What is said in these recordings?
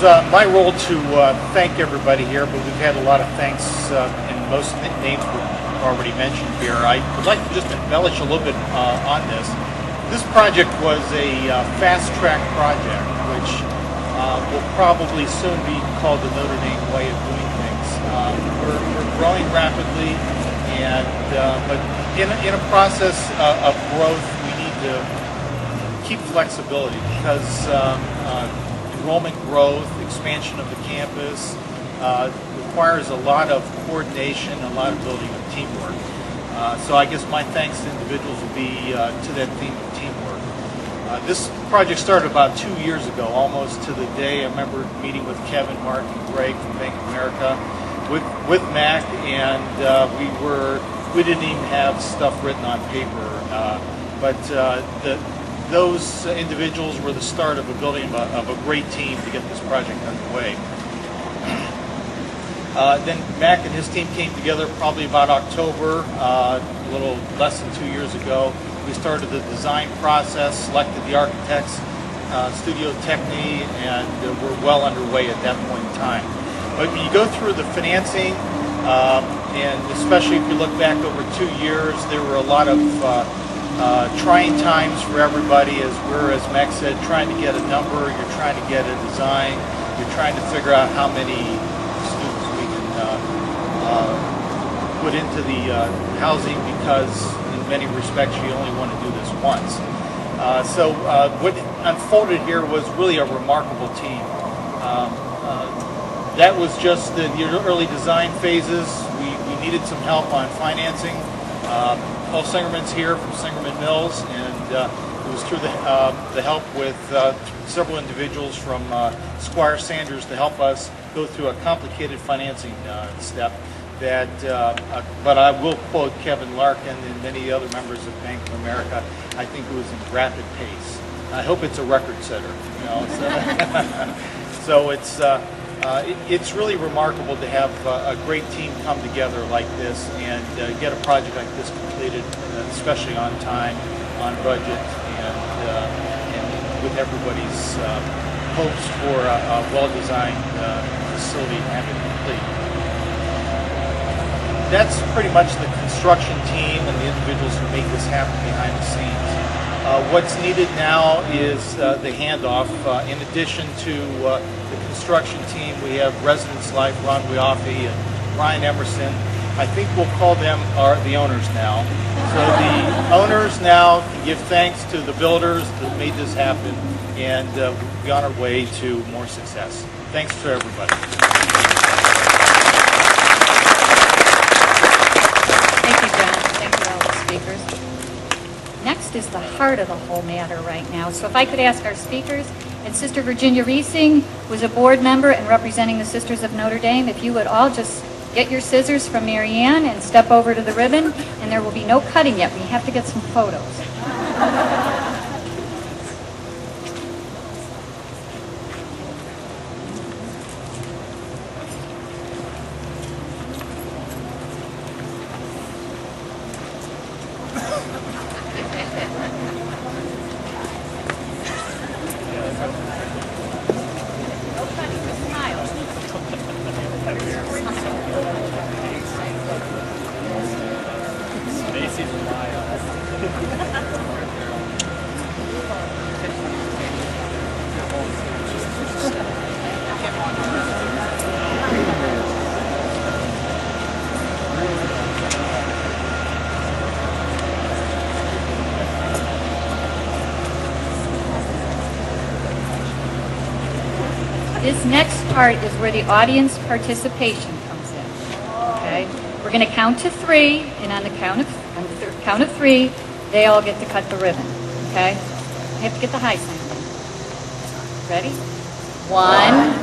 my role to thank everybody here, but we've had a lot of thanks, and most names were already mentioned here. I would like to just embellish a little bit on this. This project was a fast-track project, which will probably soon be called the Notre Dame way of doing things. We're growing rapidly, and but in a process of growth, we need to keep flexibility because enrollment growth, expansion of the campus requires a lot of coordination, a lot of building of teamwork. So I guess my thanks to individuals will be to that theme of teamwork. This project started about 2 years ago, almost to the day. I remember meeting with Kevin, Mark, and Greg from Bank of America with Mac, and we didn't even have stuff written on paper, but those individuals were the start of building of a great team to get this project underway. Then Mac and his team came together probably about October, a little less than 2 years ago. We started the design process, selected the architects, Studio Techni, and we're well underway at that point in time. But when you go through the financing, and especially if you look back over 2 years, there were a lot of trying times for everybody as Mac said, trying to get a number, you're trying to get a design, you're trying to figure out how many students we can put into the housing, because in many respects you only want to do this once. So what unfolded here was really a remarkable team. That was just the early design phases. We needed some help on financing. Paul Singerman's here from Singerman Mills, and it was through the help with several individuals from Squire Sanders to help us go through a complicated financing step. But I will quote Kevin Larkin and many other members of Bank of America. I think it was in rapid pace. I hope it's a record setter. You know, so it's really remarkable to have a great team come together like this and get a project like this completed, especially on time, on budget, and with everybody's hopes for a well-designed facility and have it complete. That's pretty much the construction team and the individuals who make this happen behind the scenes. What's needed now is the handoff. In addition to the construction team, we have residence life, Ron Wiaffi and Ryan Emerson. I think we'll call them the owners now. So the owners now can give thanks to the builders that made this happen, and we'll be on our way to more success. Thanks to everybody. Thank you, John. Thank you, all the speakers. Next is the heart of the whole matter right now. So if I could ask our speakers, and Sister Virginia Reesing was a board member and representing the Sisters of Notre Dame, if you would all just get your scissors from Marianne and step over to the ribbon, and there will be no cutting yet. We have to get some photos. This next part is where the audience participation comes in. Okay, we're going to count to 3, and on the count of 3, they all get to cut the ribbon. Okay, I have to get the high sign. Ready? 1,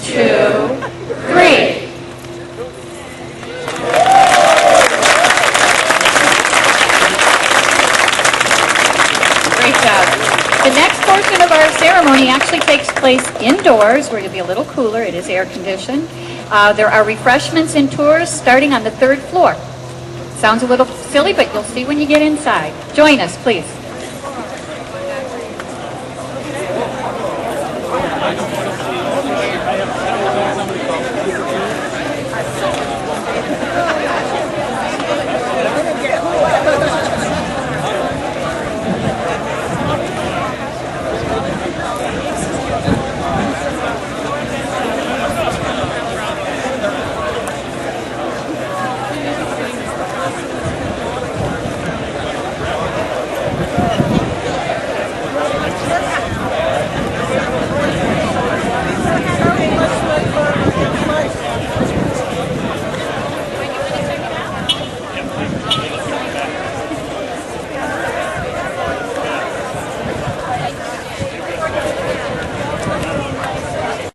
2, 3. Great job. The next portion of our ceremony actually takes place indoors, where you'll be a little cooler. It is air conditioned. There are refreshments and tours starting on the 3rd floor. Sounds a little silly, but you'll see when you get inside. Join us, please.